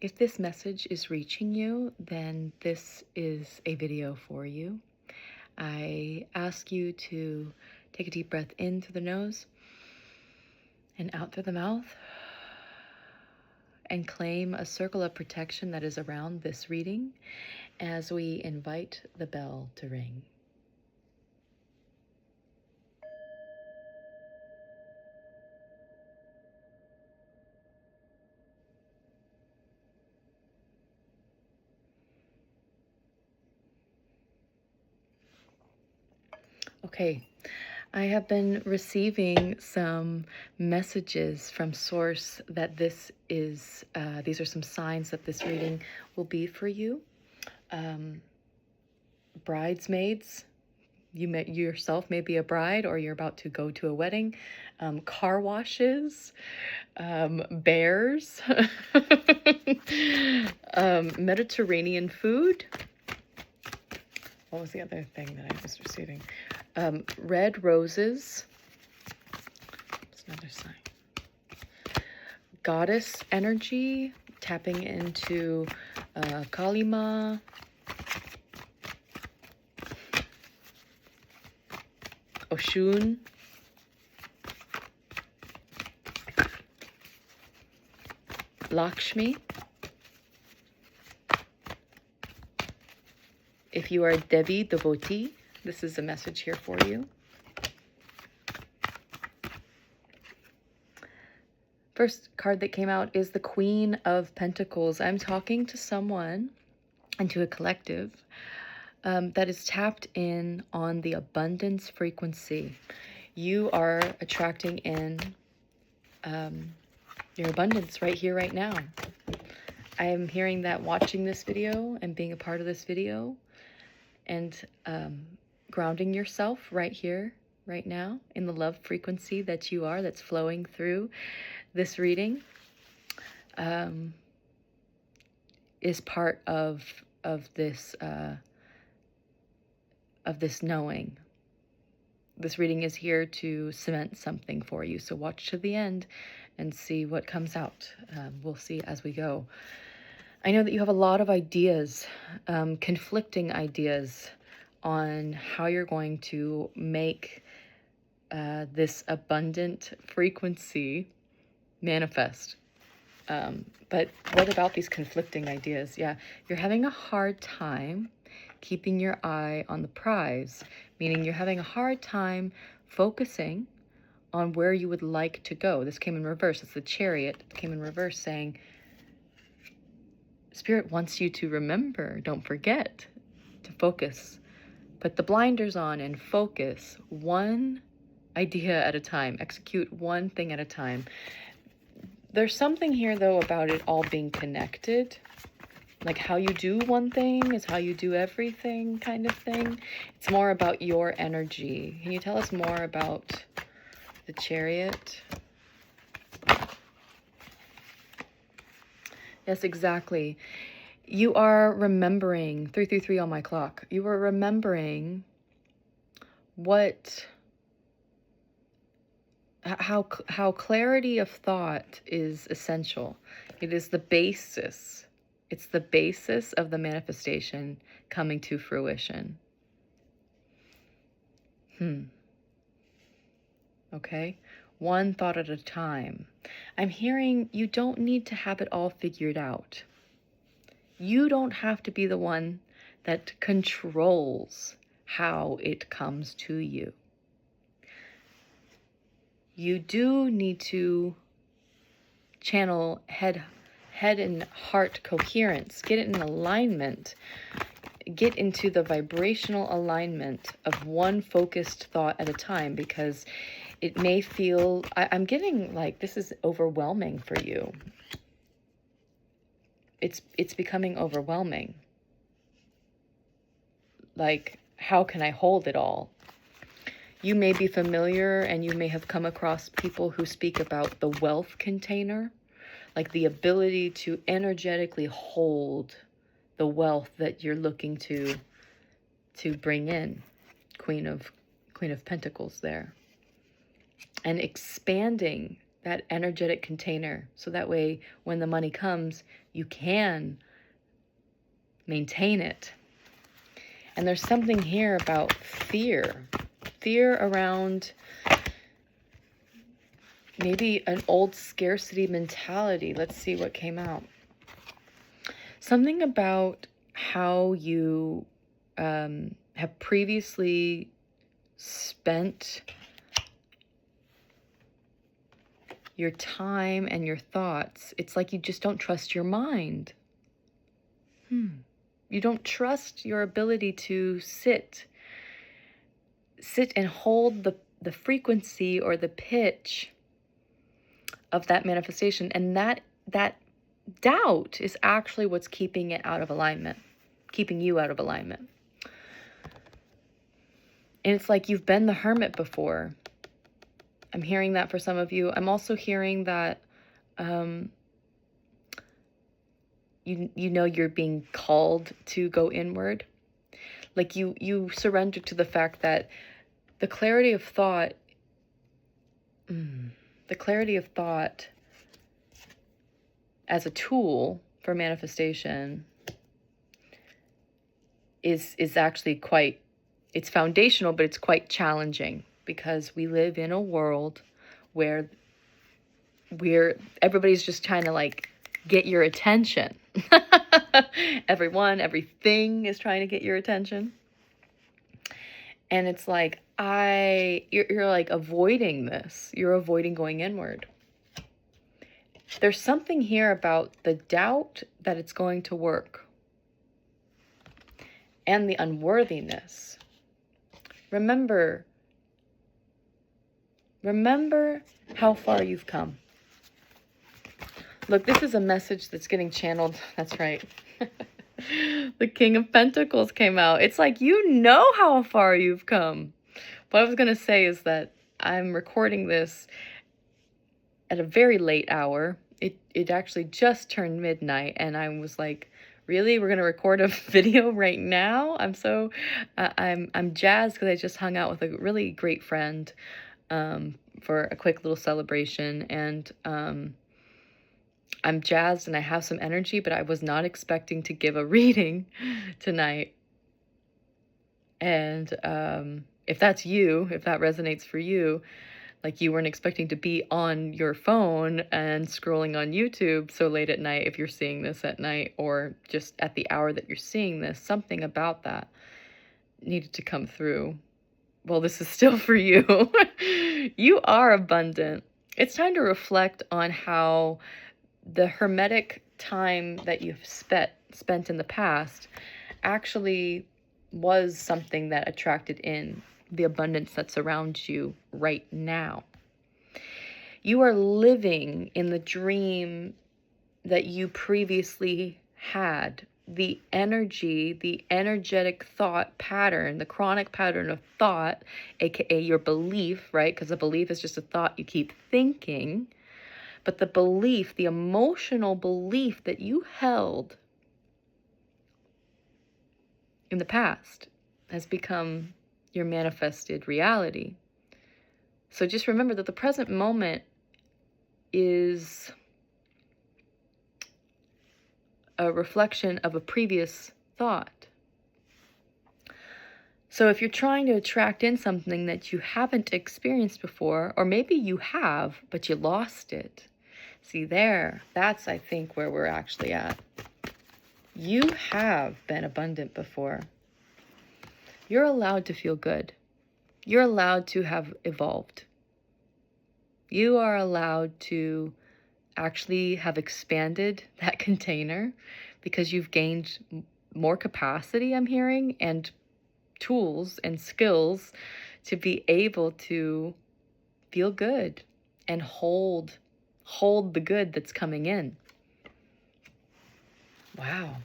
If this message is reaching you, then this is a video for you. I ask you to take a deep breath in through the nose and out through the mouth, and claim a circle of protection that is around this reading as we invite the bell to ring. Okay, I have been receiving some messages from Source that these are some signs that this reading will be for you. Bridesmaids, you yourself may be a bride, or you're about to go to a wedding. Car washes, bears, Mediterranean food. What was the other thing that I was receiving? Red roses. That's another sign. Goddess energy, tapping into Kalima. Oshun. Lakshmi. If you are a Devi devotee, this is a message here for you. First card that came out is the Queen of Pentacles. I'm talking to someone and to a collective that is tapped in on the abundance frequency. You are attracting in your abundance right here, right now. I am hearing that watching this video and being a part of this video and grounding yourself right here, right now, in the love frequency that you are, that's flowing through this reading, is part of this knowing. This reading is here to cement something for you, so watch to the end and see what comes out. We'll see as we go. I know that you have a lot of ideas, conflicting ideas on how you're going to make this abundant frequency manifest. But what about these conflicting ideas? Yeah, you're having a hard time keeping your eye on the prize, meaning you're having a hard time focusing on where you would like to go. This came in reverse. It's the Chariot. It came in reverse saying, Spirit wants you to remember, don't forget to focus. Put the blinders on and focus one idea at a time. Execute one thing at a time. There's something here, though, about it all being connected. Like how you do one thing is how you do everything kind of thing. It's more about your energy. Can you tell us more about the Chariot? Yes, exactly. You are remembering, 333 on my clock, you are remembering how clarity of thought is essential. It is the basis. It's the basis of the manifestation coming to fruition. Okay? One thought at a time. I'm hearing you don't need to have it all figured out. You don't have to be the one that controls how it comes to you. You do need to channel head and heart coherence. Get it in alignment. Get into the vibrational alignment of one focused thought at a time, because it may feel, I'm getting like this is overwhelming for you. It's becoming overwhelming. Like, how can I hold it all? You may be familiar and you may have come across people who speak about the wealth container, like the ability to energetically hold the wealth that you're looking to bring in. Queen of Pentacles there. And expanding that energetic container. So that way, when the money comes, you can maintain it. And there's something here about fear. Fear around maybe an old scarcity mentality. Let's see what came out. Something about how you have previously spent your time and your thoughts. It's like you just don't trust your mind. You don't trust your ability to sit and hold the frequency or the pitch of that manifestation. And that doubt is actually what's keeping it out of alignment, keeping you out of alignment. And it's like you've been the hermit before. I'm hearing that for some of you. I'm also hearing that you know you're being called to go inward. Like you surrender to the fact that the clarity of thought as a tool for manifestation is actually quite, it's foundational, but it's quite challenging, because we live in a world where everybody's just trying to like get your attention. Everything is trying to get your attention. And it's like, you're like avoiding this. You're avoiding going inward. There's something here about the doubt that it's going to work and the unworthiness. Remember how far you've come. Look, this is a message that's getting channeled. That's right. The King of Pentacles came out. It's like, you know how far you've come. What I was going to say is that I'm recording this at a very late hour. It actually just turned midnight, and I was like, really? We're going to record a video right now? I'm jazzed because I just hung out with a really great friend for a quick little celebration, and I'm jazzed and I have some energy, but I was not expecting to give a reading tonight. And if that's you, if that resonates for you, like you weren't expecting to be on your phone and scrolling on YouTube so late at night, if you're seeing this at night or just at the hour that you're seeing this, something about that needed to come through. Well, this is still for you. You are abundant. It's time to reflect on how the hermetic time that you've spent in the past actually was something that attracted in the abundance that surrounds you right now. You are living in the dream that you previously had. The energy, the energetic thought pattern, the chronic pattern of thought, aka your belief, right? Because a belief is just a thought you keep thinking. But the belief, the emotional belief that you held in the past has become your manifested reality. So just remember that the present moment is a reflection of a previous thought. So if you're trying to attract in something that you haven't experienced before, or maybe you have, but you lost it. See there, that's, I think, where we're actually at. You have been abundant before. You're allowed to feel good. You're allowed to have evolved. You are allowed to actually have expanded that container because you've gained more capacity, I'm hearing, and tools and skills to be able to feel good and hold the good that's coming in. Wow,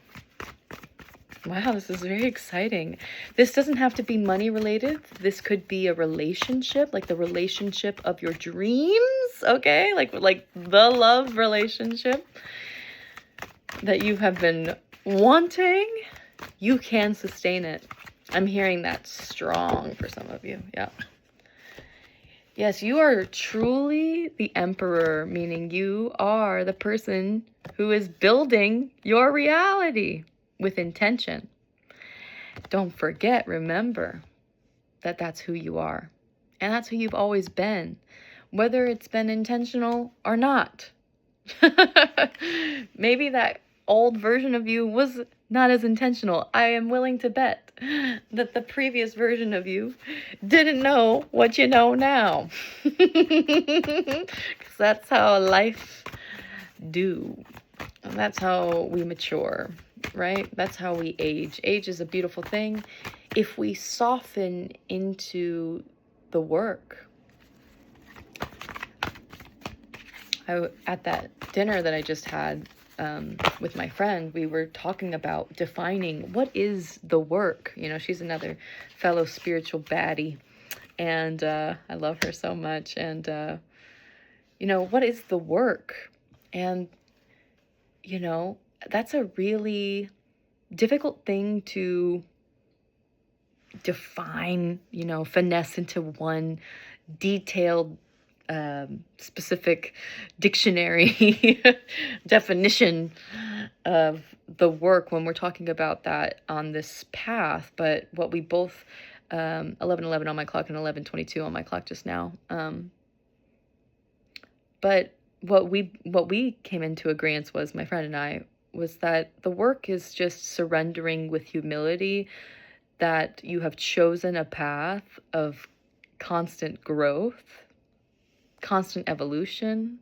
this is very exciting. This doesn't have to be money related. This could be a relationship, like the relationship of your dreams, okay? Like the love relationship that you have been wanting. You can sustain it. I'm hearing that strong for some of you. Yeah. Yes, you are truly the emperor, meaning you are the person who is building your reality with intention. Don't forget, remember that that's who you are. And that's who you've always been, whether it's been intentional or not. Maybe that old version of you was not as intentional. I am willing to bet that the previous version of you didn't know what you know now. Because that's how life do. And that's how we mature, right? That's how we age. Age is a beautiful thing if we soften into the work. At that dinner that I just had with my friend, we were talking about defining what is the work. You know, she's another fellow spiritual baddie, and I love her so much. And, you know, what is the work? And, you know, that's a really difficult thing to define, you know, finesse into one detailed specific dictionary definition of the work when we're talking about that on this path. But what we both 11:11 on my clock and 11:22 on my clock just now, but what we came into agreement was, my friend and I, was that the work is just surrendering with humility that you have chosen a path of constant growth, constant evolution,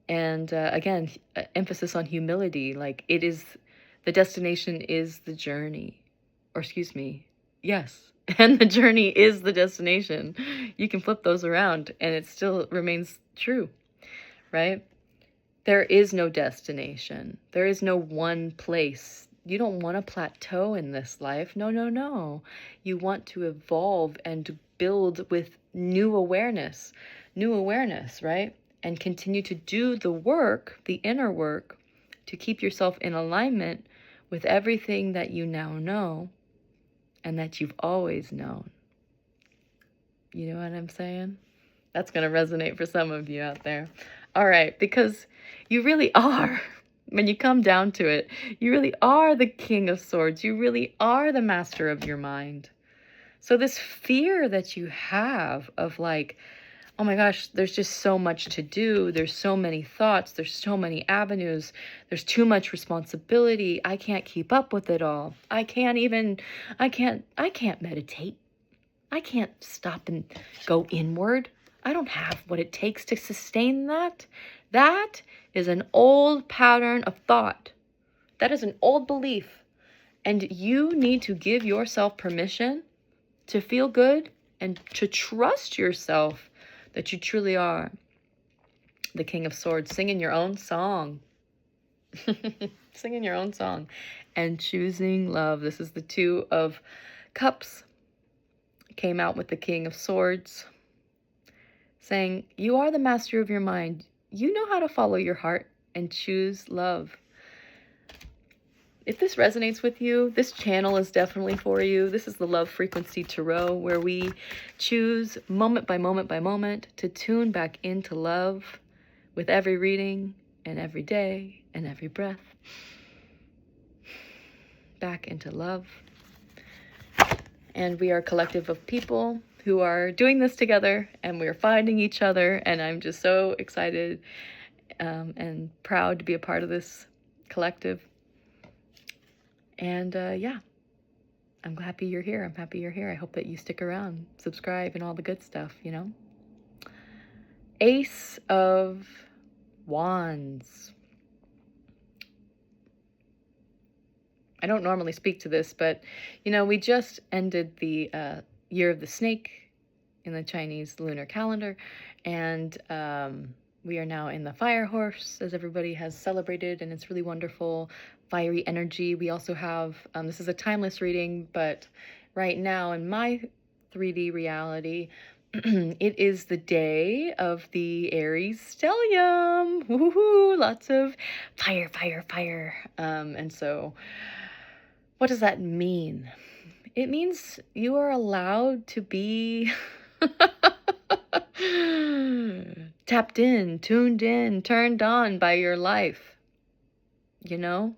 and again, emphasis on humility. Like, it is, the destination is the journey, or excuse me, yes, and the journey is the destination. You can flip those around and it still remains true, right? There is no destination. There is no one place. You don't want to plateau in this life. No, no, no. You want to evolve and build with new awareness, right? And continue to do the work, the inner work, to keep yourself in alignment with everything that you now know and that you've always known. You know what I'm saying? That's going to resonate for some of you out there. All right, because you really are, when you come down to it, you really are the King of Swords. You really are the master of your mind. So this fear that you have of like, oh my gosh, there's just so much to do. There's so many thoughts. There's so many avenues. There's too much responsibility. I can't keep up with it all. I can't meditate. I can't stop and go inward. I don't have what it takes to sustain that. That is an old pattern of thought. That is an old belief. And you need to give yourself permission to feel good and to trust yourself that you truly are the King of Swords. Singing your own song. Singing your own song. And choosing love. This is the Two of Cups. Came out with the King of Swords, saying, you are the master of your mind. You know how to follow your heart and choose love. If this resonates with you, this channel is definitely for you. This is the Love Frequency Tarot, where we choose moment by moment by moment to tune back into love with every reading and every day and every breath. Back into love. And we are a collective of people who are doing this together, and we're finding each other. And I'm just so excited and proud to be a part of this collective. And yeah, I'm happy you're here. I'm happy you're here. I hope that you stick around, subscribe, and all the good stuff, you know. Ace of Wands. I don't normally speak to this, but, you know, we just ended the Year of the Snake in the Chinese lunar calendar, and we are now in the Fire Horse, as everybody has celebrated, and it's really wonderful, fiery energy. We also have, this is a timeless reading, but right now in my 3D reality, it is the day of the Aries stellium. Woohoo! Lots of fire, fire, fire. And so, what does that mean? It means you are allowed to be tapped in, tuned in, turned on by your life. You know?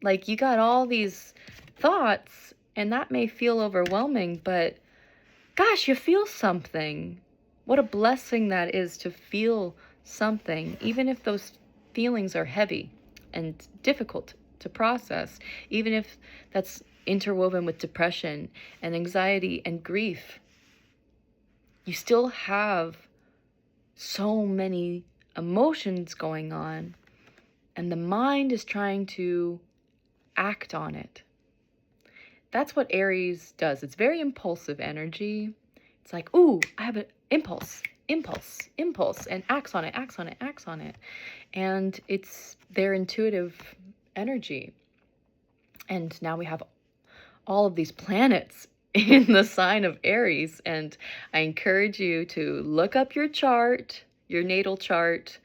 Like, you got all these thoughts, and that may feel overwhelming, but gosh, you feel something. What a blessing that is to feel something, even if those feelings are heavy and difficult to process, even if that's interwoven with depression and anxiety and grief. You still have so many emotions going on, and the mind is trying to act on it. That's what Aries does. It's very impulsive energy. It's like, ooh, I have an impulse, and acts on it. And it's their intuitive energy. And now we have all of these planets in the sign of Aries. And I encourage you to look up your chart, your natal chart,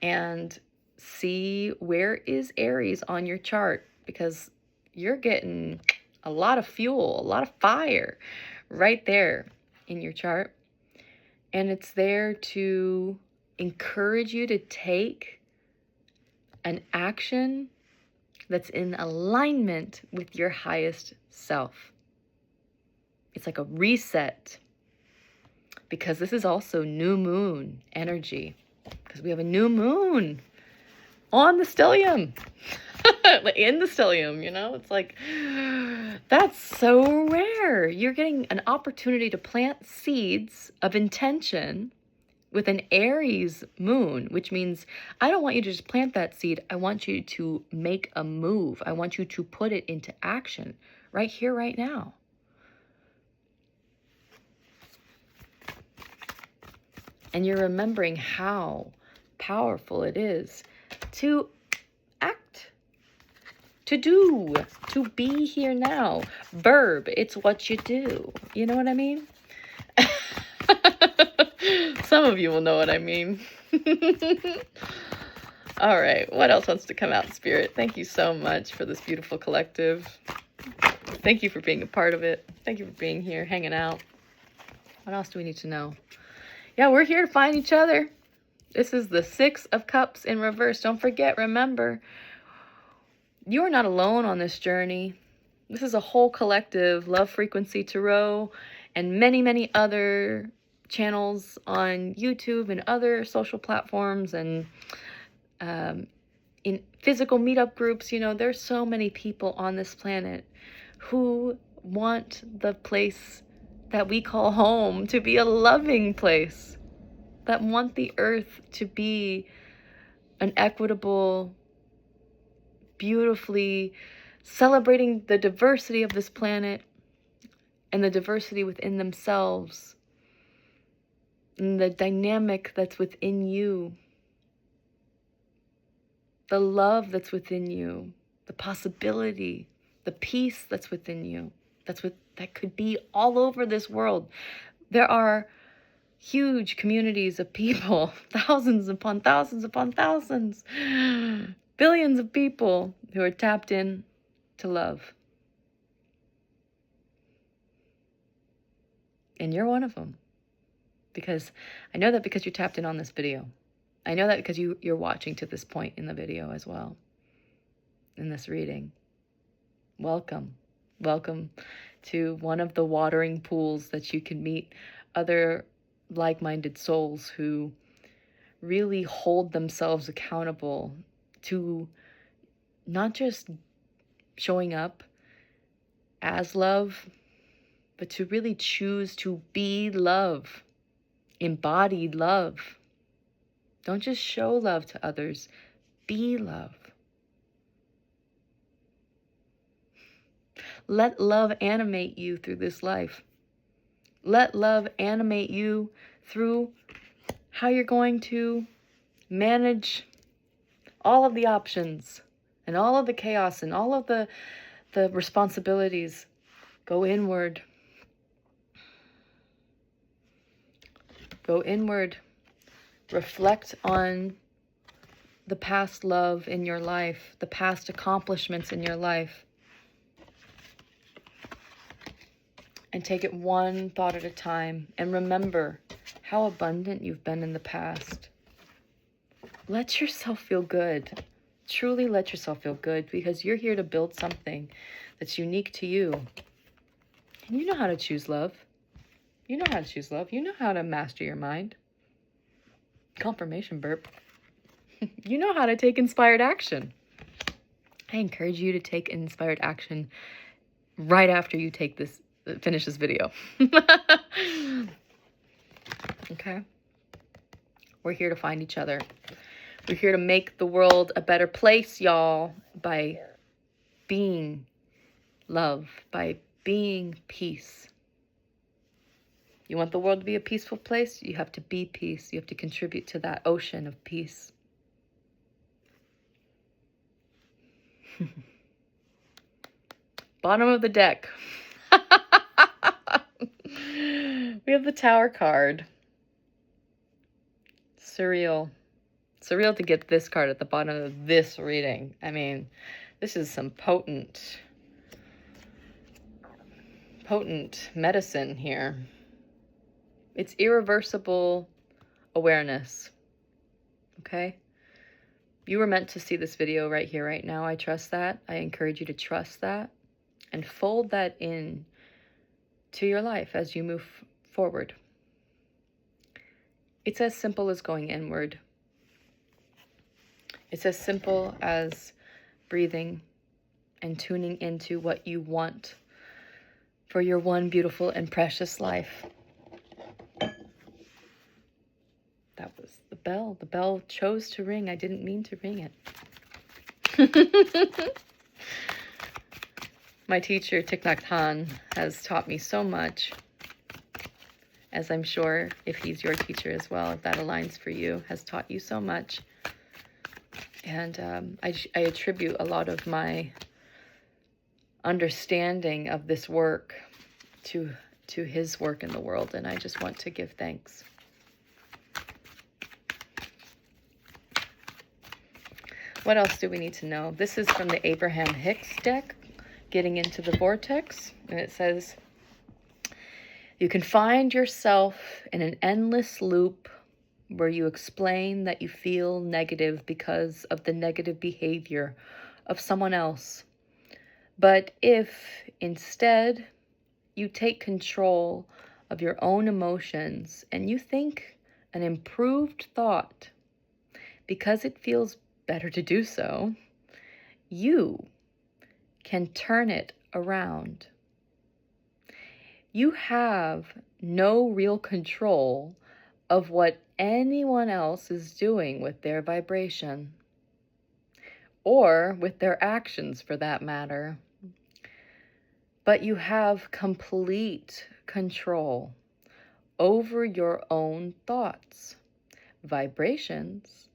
and see where is Aries on your chart, because you're getting a lot of fuel, a lot of fire right there in your chart. And it's there to encourage you to take an action that's in alignment with your highest self. It's like a reset, because this is also new moon energy, because we have a new moon on the stellium. In the stellium, you know, it's like, that's so rare. You're getting an opportunity to plant seeds of intention with an Aries moon, which means I don't want you to just plant that seed. I want you to make a move. I want you to put it into action right here, right now. And you're remembering how powerful it is to act, to do, to be here now. Verb, it's what you do. You know what I mean? Some of you will know what I mean. All right, what else wants to come out, Spirit? Thank you so much for this beautiful collective. Thank you for being a part of it. Thank you for being here, hanging out. What else do we need to know? Yeah, we're here to find each other. This is the 6 of Cups in reverse. Don't forget, remember, you are not alone on this journey. This is a whole collective. Love Frequency Tarot and many, many other channels on YouTube and other social platforms and in physical meetup groups. You know, there's so many people on this planet who want the place that we call home to be a loving place, that want the earth to be an equitable, beautifully celebrating the diversity of this planet and the diversity within themselves and the dynamic that's within you, the love that's within you, the possibility, the peace that's within you, that could be all over this world. There are huge communities of people, thousands upon thousands upon thousands, billions of people who are tapped in to love. And you're one of them. Because I know that because you tapped in on this video. I know that because you're watching to this point in the video as well, in this reading. Welcome. Welcome to one of the watering pools that you can meet other like-minded souls who really hold themselves accountable to not just showing up as love, but to really choose to be love, embodied love. Don't just show love to others, be love. Let love animate you through this life. Let love animate you through how you're going to manage all of the options and all of the chaos and all of the responsibilities. Go inward. Go inward. Reflect on the past love in your life, the past accomplishments in your life. and take it one thought at a time. And remember how abundant you've been in the past. Let yourself feel good. Truly let yourself feel good, because you're here to build something that's unique to you. And you know how to choose love. You know how to choose love. You know how to master your mind. Confirmation burp. You know how to take inspired action. I encourage you to take inspired action right after you finish this video. Okay? We're here to find each other. We're here to make the world a better place, y'all, by being love, by being peace. You want the world to be a peaceful place? You have to be peace. You have to contribute to that ocean of peace. Bottom of the deck. We have the Tower card. Surreal. Surreal to get this card at the bottom of this reading. I mean, this is some potent medicine here. It's irreversible awareness. Okay? You were meant to see this video right here, right now. I trust that. I encourage you to trust that and fold that in to your life as you move forward. It's as simple as going inward. It's as simple as breathing and tuning into what you want for your one beautiful and precious life. That was the bell. The bell chose to ring. I didn't mean to ring it. My teacher, Thich Nhat Hanh, has taught me so much, as I'm sure if he's your teacher as well, if that aligns for you, has taught you so much. And I attribute a lot of my understanding of this work to his work in the world, and I just want to give thanks. What else do we need to know? This is from the Abraham Hicks deck, Getting into the Vortex, and it says, you can find yourself in an endless loop where you explain that you feel negative because of the negative behavior of someone else. But if instead you take control of your own emotions and you think an improved thought because it feels better to do so, you can turn it around. You have no real control of what anyone else is doing with their vibration, or with their actions for that matter. But you have complete control over your own thoughts, vibrations,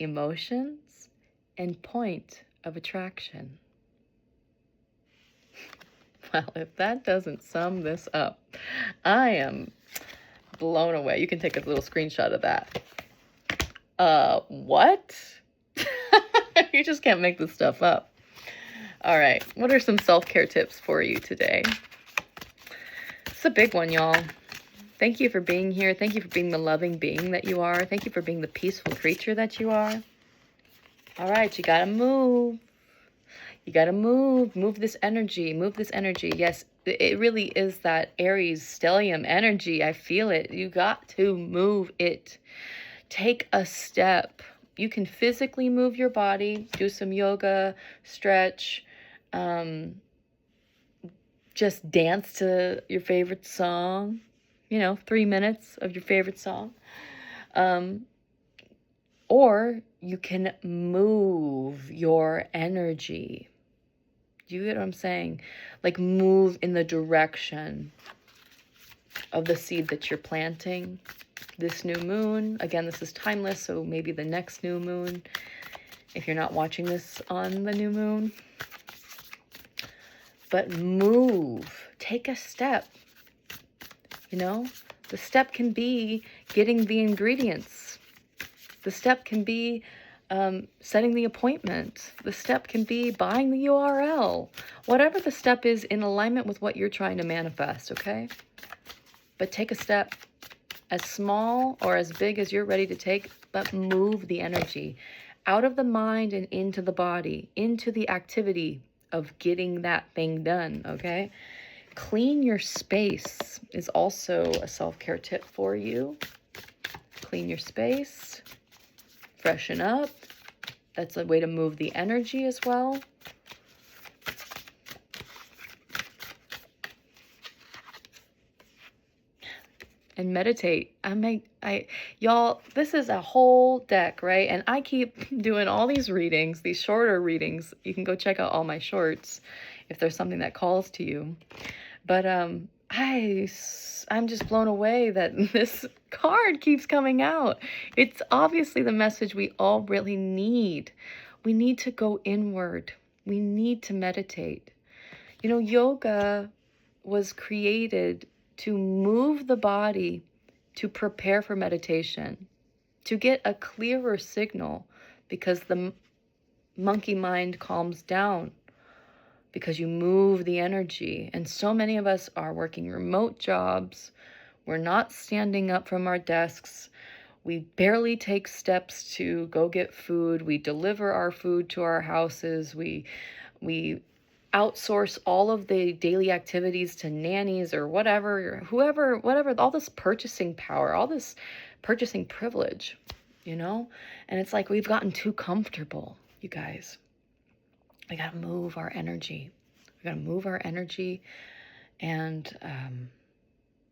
emotions, and point of attraction. Well, if that doesn't sum this up, I am blown away. You can take a little screenshot of that. What? You just can't make this stuff up. All right. What are some self-care tips for you today? It's a big one, y'all. Thank you for being here. Thank you for being the loving being that you are. Thank you for being the peaceful creature that you are. All right. You got to move. You got to move. Move this energy. Move this energy. Yes, it really is that Aries stellium energy. I feel it. You got to move it. Take a step. You can physically move your body, do some yoga, stretch, just dance to your favorite song, 3 minutes of your favorite song. Or you can move your energy. Do you get what I'm saying? Like move in the direction of the seed that you're planting. This new moon, again, this is timeless, so maybe the next new moon, if you're not watching this on the new moon. But move, take a step. The step can be getting the ingredients. The step can be setting the appointment. The step can be buying the URL. Whatever the step is in alignment with what you're trying to manifest, okay? But take a step as small or as big as you're ready to take, but move the energy out of the mind and into the body, into the activity of getting that thing done, okay? Clean your space is also a self-care tip for you. Clean your space, freshen up. That's a way to move the energy as well. And meditate. Y'all, this is a whole deck, right? And I keep doing all these readings, these shorter readings. You can go check out all my shorts if there's something that calls to you. But I'm just blown away that this card keeps coming out. It's obviously the message we all really need. We need to go inward. We need to meditate. You know, yoga was created to move the body to prepare for meditation, to get a clearer signal, because the monkey mind calms down because you move the energy. And so many of us are working remote jobs. We're not standing up from our desks. We barely take steps to go get food. We deliver our food to our houses. We outsource all of the daily activities to nannies or whatever, whoever, whatever, all this purchasing power, all this purchasing privilege, you know? And it's like we've gotten too comfortable, you guys. We got to move our energy. We got to move our energy. And,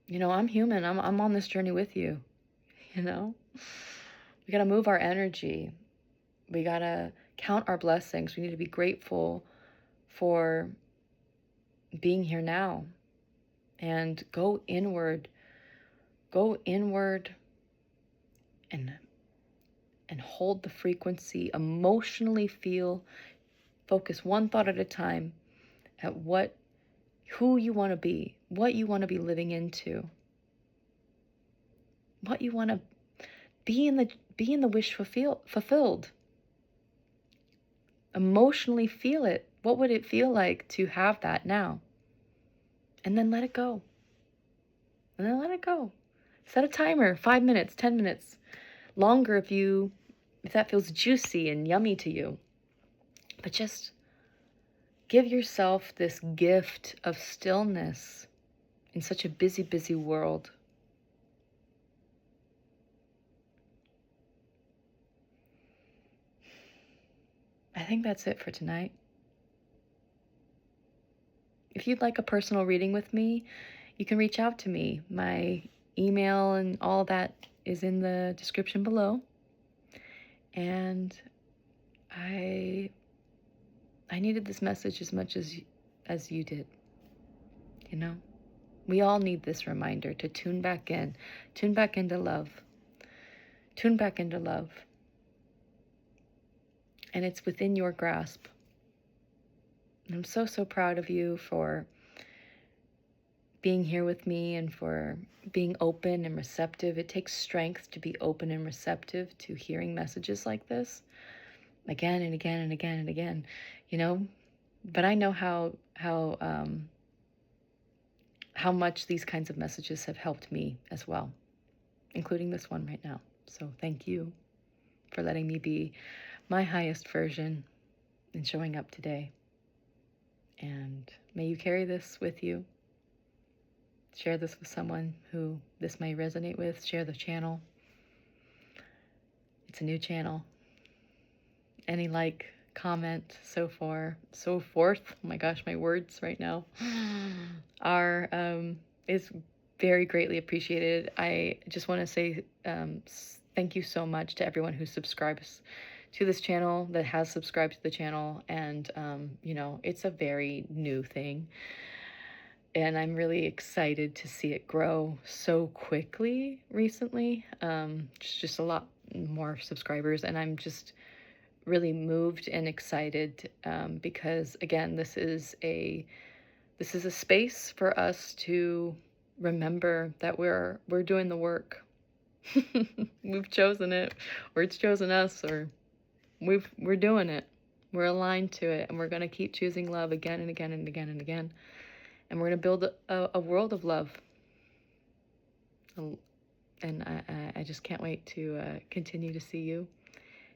you know, I'm human. I'm on this journey with you, you know? We got to move our energy. We got to count our blessings. We need to be grateful for being here now, and go inward and hold the frequency, emotionally focus one thought at a time at who you want to be, what you want to be living into, what you want to be in the wish fulfilled. Emotionally feel it. What would it feel like to have that now? And then let it go. And then let it go. Set a timer, 5 minutes, 10 minutes. Longer if that feels juicy and yummy to you. But just give yourself this gift of stillness in such a busy, busy world. I think that's it for tonight. If you'd like a personal reading with me, you can reach out to me. My email and all that is in the description below. And I needed this message as much as you did. You know? We all need this reminder to tune back into love. Tune back into love. And it's within your grasp. And I'm so, so proud of you for being here with me and for being open and receptive. It takes strength to be open and receptive to hearing messages like this again and again and again and again, you know. But I know how much these kinds of messages have helped me as well, including this one right now. So thank you for letting me be my highest version and showing up today. And may you carry this with you. Share this with someone who this may resonate with. Share the channel. It's a new channel. Any like, comment, so forth. Oh my gosh, my words right now are is very greatly appreciated. I just want to say thank you so much to everyone who subscribes to this channel, that has subscribed to the channel. And you know, it's a very new thing, and I'm really excited to see it grow so quickly recently. Just a lot more subscribers, and I'm just really moved and excited because again, this is a space for us to remember that we're doing the work. We've chosen it, or it's chosen us, or We're doing it. We're aligned to it, and we're going to keep choosing love again and again and again and again. And we're going to build a world of love. And I just can't wait to continue to see you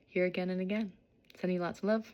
here again and again. Sending you lots of love.